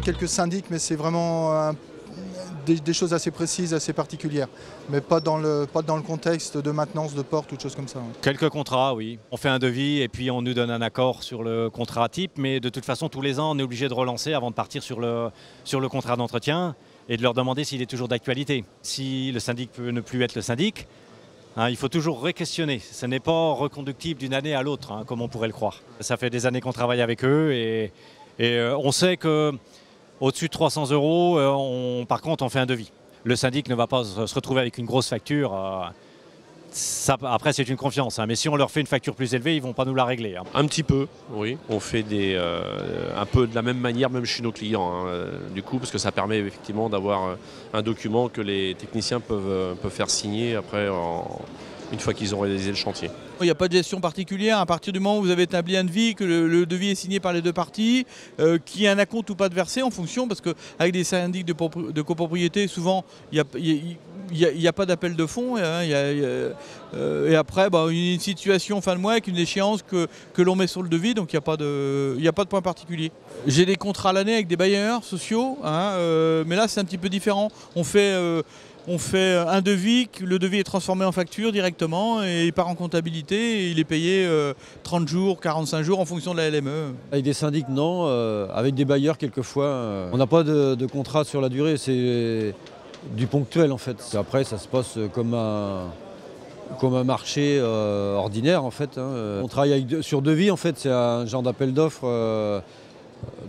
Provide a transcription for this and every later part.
quelques syndics, mais c'est vraiment des choses assez précises, assez particulières, mais pas dans le contexte de maintenance de porte ou de choses comme ça. Ouais. Quelques contrats, oui. On fait un devis et puis on nous donne un accord sur le contrat type, mais de toute façon, tous les ans, on est obligé de relancer avant de partir sur le contrat d'entretien et de leur demander s'il est toujours d'actualité. Si le syndic peut ne plus être le syndic, hein, il faut toujours re-questionner. Ce n'est pas reconductible d'une année à l'autre, hein, comme on pourrait le croire. Ça fait des années qu'on travaille avec eux et on sait que au-dessus de 300 €, par contre, on fait un devis. Le syndic ne va pas se retrouver avec une grosse facture. Ça, après, c'est une confiance. Hein, mais si on leur fait une facture plus élevée, ils ne vont pas nous la régler. Hein. Un petit peu, oui. On fait un peu de la même manière, même chez nos clients. Hein, du coup, parce que ça permet effectivement d'avoir un document que les techniciens peuvent faire signer après, une fois qu'ils ont réalisé le chantier. Il n'y a pas de gestion particulière à partir du moment où vous avez établi un devis, que le devis est signé par les deux parties, qu'il y ait un acompte ou pas de versé en fonction, parce qu'avec des syndics de copropriété, souvent il n'y a pas d'appel de fonds. Hein, et après, une situation fin de mois avec une échéance que l'on met sur le devis, donc il n'y a pas de point particulier. J'ai des contrats à l'année avec des bailleurs sociaux, hein, mais là c'est un petit peu différent. On fait un devis, le devis est transformé en facture directement et il part en comptabilité et il est payé 30 jours, 45 jours en fonction de la LME. Avec des syndics, non. Avec des bailleurs, quelquefois. On n'a pas de contrat sur la durée, c'est du ponctuel en fait. Après, ça se passe comme un marché ordinaire en fait. Hein. On travaille sur devis en fait, c'est un genre d'appel d'offres.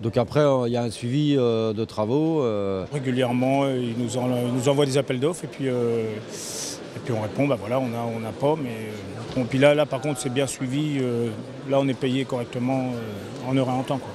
Donc après, il y a un suivi de travaux. Régulièrement, ils nous envoient des appels d'offres et puis on répond, voilà, on n'a pas. Mais bon, puis là, par contre, c'est bien suivi. Là, on est payé correctement en heure et en temps, quoi.